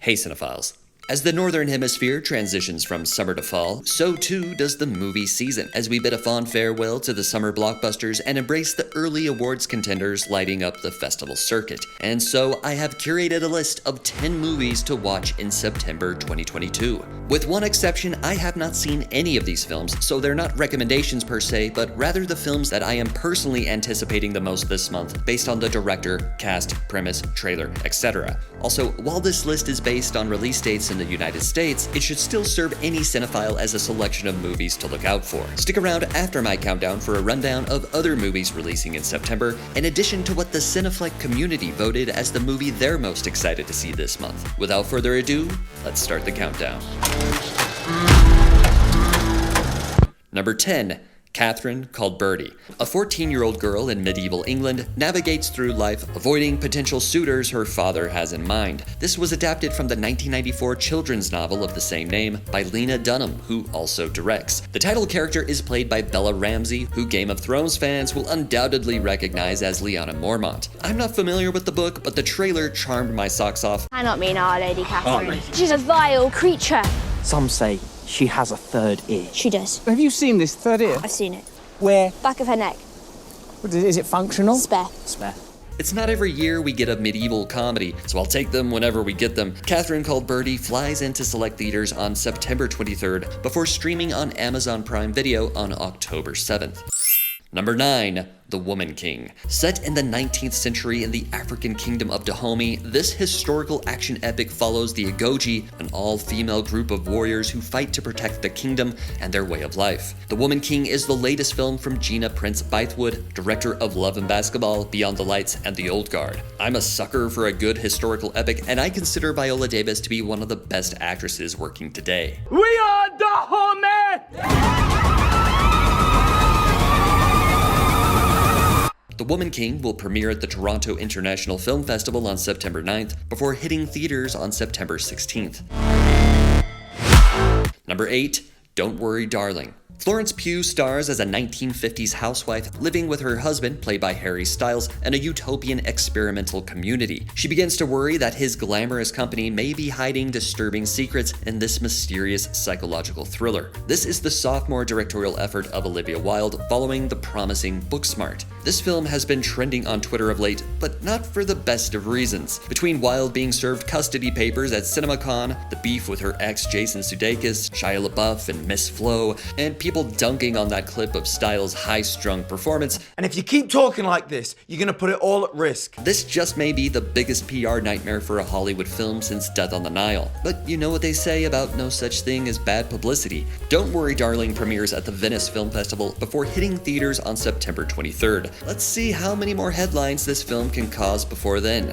Hey cinephiles. As the Northern Hemisphere transitions from summer to fall, so too does the movie season, as we bid a fond farewell to the summer blockbusters and embrace the early awards contenders lighting up the festival circuit. And so I have curated a list of 10 movies to watch in September 2022. With one exception, I have not seen any of these films, so they're not recommendations per se, but rather the films that I am personally anticipating the most this month based on the director, cast, premise, trailer, etc. Also, while this list is based on release dates in the United States, it should still serve any cinephile as a selection of movies to look out for. Stick around after my countdown for a rundown of other movies releasing in September, in addition to what the Cineflect community voted as the movie they're most excited to see this month. Without further ado, let's start the countdown. Number 10. Catherine, called Birdy. A 14-year-old girl in medieval England navigates through life avoiding potential suitors her father has in mind. This was adapted from the 1994 children's novel of the same name by Lena Dunham, who also directs. The title character is played by Bella Ramsey, who Game of Thrones fans will undoubtedly recognize as Lyanna Mormont. I'm not familiar with the book, but the trailer charmed my socks off. Cannot mean Our Lady Catherine. She's a vile creature. Some say she has a third ear. She does. Have you seen this third ear? I've seen it. Where? Back of her neck. Is it functional? Spare. Spare. It's not every year we get a medieval comedy, so I'll take them whenever we get them. Catherine, called Birdy flies into select theaters on September 23rd before streaming on Amazon Prime Video on October 7th. Number 9. The Woman King. Set in the 19th century in the African kingdom of Dahomey, this historical action epic follows the Agoji, an all-female group of warriors who fight to protect the kingdom and their way of life. The Woman King is the latest film from Gina Prince Bythewood, director of Love and Basketball, Beyond the Lights, and The Old Guard. I'm a sucker for a good historical epic, and I consider Viola Davis to be one of the best actresses working today. We are Dahomey! The Woman King will premiere at the Toronto International Film Festival on September 9th before hitting theaters on September 16th. Number 8. Don't Worry, Darling. Florence Pugh stars as a 1950s housewife living with her husband, played by Harry Styles, in a utopian experimental community. She begins to worry that his glamorous company may be hiding disturbing secrets in this mysterious psychological thriller. This is the sophomore directorial effort of Olivia Wilde following the promising Booksmart. This film has been trending on Twitter of late, but not for the best of reasons. Between Wilde being served custody papers at CinemaCon, the beef with her ex Jason Sudeikis, Shia LaBeouf, and Miss Flo, and people dunking on that clip of Styles' high-strung performance. And if you keep talking like this, you're gonna put it all at risk. This just may be the biggest PR nightmare for a Hollywood film since Death on the Nile. But you know what they say about no such thing as bad publicity. Don't Worry, Darling premieres at the Venice Film Festival before hitting theaters on September 23rd. Let's see how many more headlines this film can cause before then.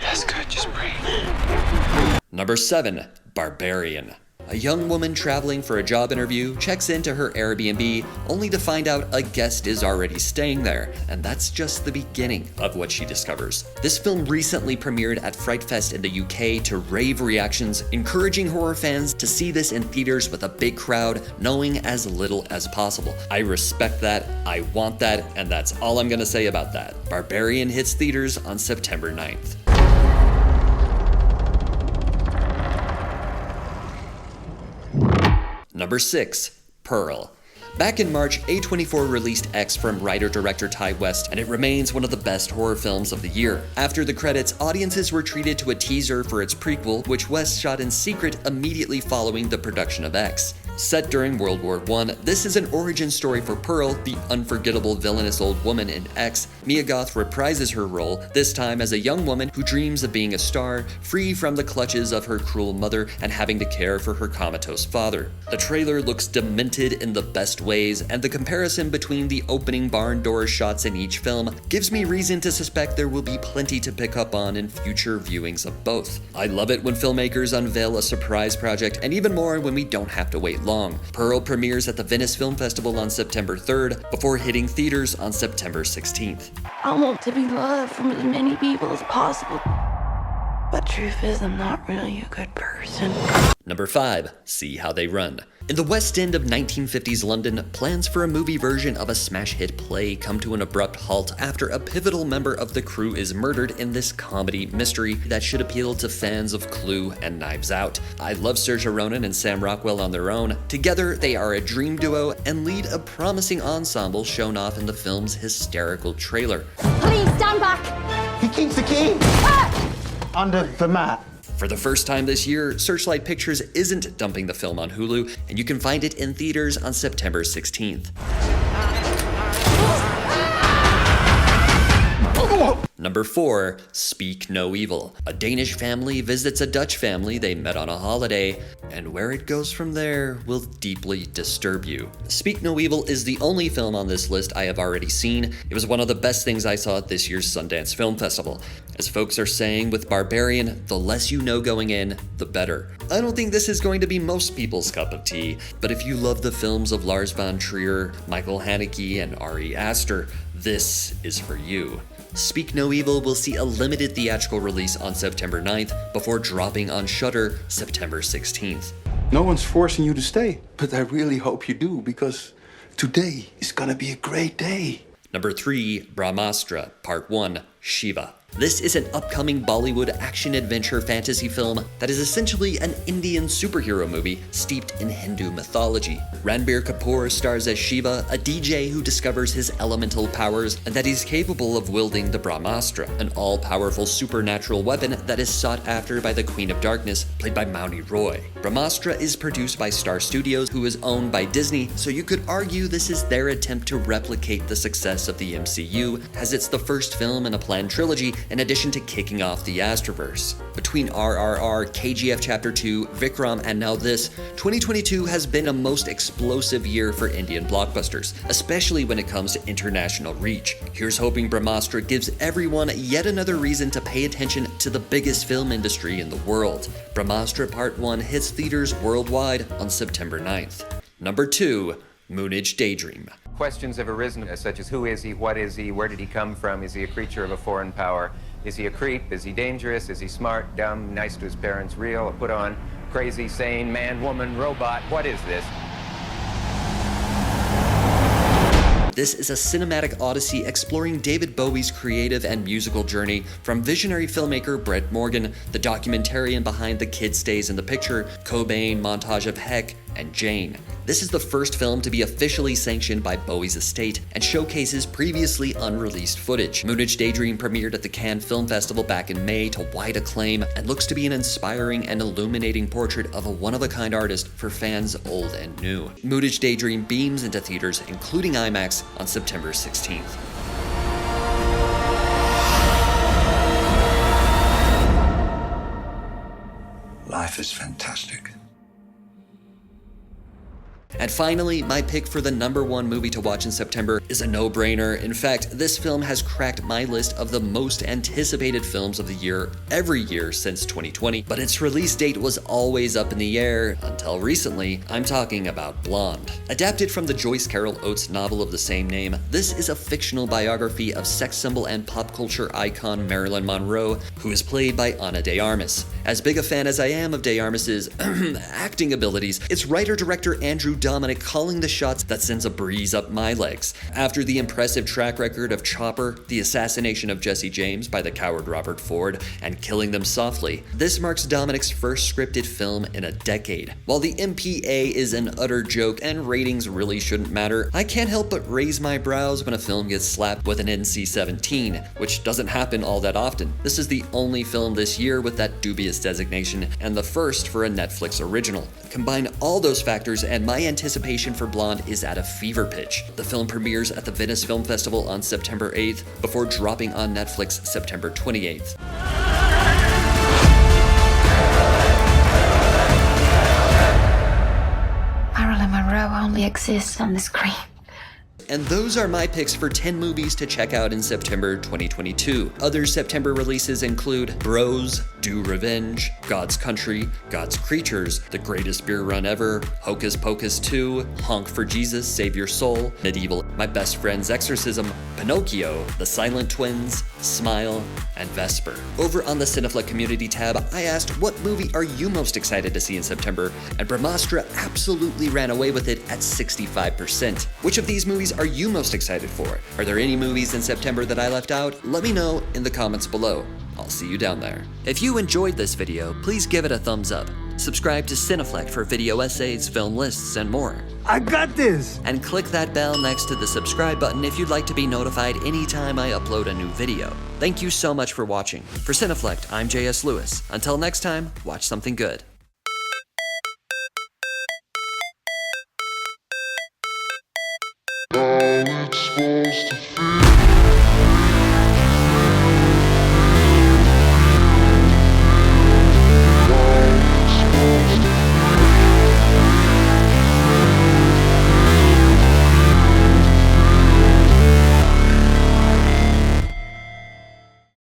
That's good, just breathe. Number 7. Barbarian. A young woman traveling for a job interview checks into her Airbnb only to find out a guest is already staying there, and that's just the beginning of what she discovers. This film recently premiered at Fright Fest in the UK to rave reactions, encouraging horror fans to see this in theaters with a big crowd, knowing as little as possible. I respect that, I want that, and that's all I'm gonna say about that. Barbarian hits theaters on September 9th. Number 6. Pearl. Back in March, A24 released X from writer-director Ty West, and it remains one of the best horror films of the year. After the credits, audiences were treated to a teaser for its prequel, which West shot in secret immediately following the production of X. Set during World War I, this is an origin story for Pearl, the unforgettable villainous old woman in X. Mia Goth reprises her role, this time as a young woman who dreams of being a star, free from the clutches of her cruel mother and having to care for her comatose father. The trailer looks demented in the best ways, and the comparison between the opening barn door shots in each film gives me reason to suspect there will be plenty to pick up on in future viewings of both. I love it when filmmakers unveil a surprise project, and even more when we don't have to wait long. Pearl premieres at the Venice Film Festival on September 3rd before hitting theaters on September 16th. I want to be loved from as many people as possible. But truth is, I'm not really a good person. Number 5. See How They Run. In the West End of 1950s London, plans for a movie version of a smash hit play come to an abrupt halt after a pivotal member of the crew is murdered in this comedy mystery that should appeal to fans of Clue and Knives Out. I love Saoirse Ronan and Sam Rockwell on their own. Together, they are a dream duo and lead a promising ensemble shown off in the film's hysterical trailer. Please stand back. He keeps the key under the mat. For the first time this year, Searchlight Pictures isn't dumping the film on Hulu, and you can find it in theaters on September 16th. Number 4. Speak No Evil. A Danish family visits a Dutch family they met on a holiday, and where it goes from there will deeply disturb you. Speak No Evil is the only film on this list I have already seen. It was one of the best things I saw at this year's Sundance Film Festival. As folks are saying with Barbarian, the less you know going in, the better. I don't think this is going to be most people's cup of tea, but if you love the films of Lars von Trier, Michael Haneke, and Ari Aster, this is for you. Speak No Evil will see a limited theatrical release on September 9th before dropping on Shudder September 16th. No one's forcing you to stay, but I really hope you do, because today is gonna be a great day. Number 3. Brahmastra, Part 1, Shiva. This is an upcoming Bollywood action-adventure fantasy film that is essentially an Indian superhero movie steeped in Hindu mythology. Ranbir Kapoor stars as Shiva, a DJ who discovers his elemental powers and that he's capable of wielding the Brahmastra, an all-powerful supernatural weapon that is sought after by the Queen of Darkness, played by Mouni Roy. Brahmastra is produced by Star Studios, who is owned by Disney, so you could argue this is their attempt to replicate the success of the MCU, as it's the first film in a planned trilogy in addition to kicking off the Astroverse. Between RRR, KGF Chapter 2, Vikram, and now this, 2022 has been a most explosive year for Indian blockbusters, especially when it comes to international reach. Here's hoping Brahmastra gives everyone yet another reason to pay attention to the biggest film industry in the world. Brahmastra Part 1 hits theaters worldwide on September 9th. Number 2. Moonage Daydream. Questions have arisen, such as who is he, what is he, where did he come from, is he a creature of a foreign power, is he a creep, is he dangerous, is he smart, dumb, nice to his parents, real, or put on, crazy, sane, man, woman, robot, what is this? This is a cinematic odyssey exploring David Bowie's creative and musical journey from visionary filmmaker Brett Morgan, the documentarian behind The Kid Stays in the Picture, Cobain, Montage of Heck, and Jane. This is the first film to be officially sanctioned by Bowie's estate and showcases previously unreleased footage. Moonage Daydream premiered at the Cannes Film Festival back in May to wide acclaim and looks to be an inspiring and illuminating portrait of a one-of-a-kind artist for fans old and new. Moonage Daydream beams into theaters, including IMAX, on September 16th. Life is fantastic. And finally, my pick for the number 1 movie to watch in September is a no-brainer. In fact, this film has cracked my list of the most anticipated films of the year every year since 2020, but its release date was always up in the air until recently. I'm talking about Blonde. Adapted from the Joyce Carol Oates novel of the same name, this is a fictional biography of sex symbol and pop culture icon Marilyn Monroe, who is played by Ana de Armas. As big a fan as I am of de Armas's acting abilities, it's writer-director Andrew Dominic calling the shots that sends a breeze up my legs. After the impressive track record of Chopper, the assassination of Jesse James by the coward Robert Ford, and Killing Them Softly, this marks Dominic's first scripted film in a decade. While the MPA is an utter joke and ratings really shouldn't matter, I can't help but raise my brows when a film gets slapped with an NC-17, which doesn't happen all that often. This is the only film this year with that dubious designation, and the first for a Netflix original. Combine all those factors and my anticipation for Blonde is at a fever pitch. The film premieres at the Venice Film Festival on September 8th before dropping on Netflix September 28th. Marilyn Monroe only exists on the screen. And those are my picks for 10 movies to check out in September 2022. Other September releases include Bros, Do Revenge, God's Country, God's Creatures, The Greatest Beer Run Ever, Hocus Pocus 2, Honk for Jesus, Save Your Soul, Medieval, My Best Friend's Exorcism, Pinocchio, The Silent Twins, Smile, and Vesper. Over on the Cineflex community tab, I asked what movie are you most excited to see in September, and Brahmastra absolutely ran away with it at 65%. Which of these movies are you most excited for? Are there any movies in September that I left out? Let me know in the comments below. I'll see you down there. If you enjoyed this video, please give it a thumbs up. Subscribe to Cineflex for video essays, film lists, and more. I got this! And click that bell next to the subscribe button if you'd like to be notified anytime I upload a new video. Thank you so much for watching. For Cineflex, I'm JS Lewis. Until next time, watch something good. How it's supposed to feel.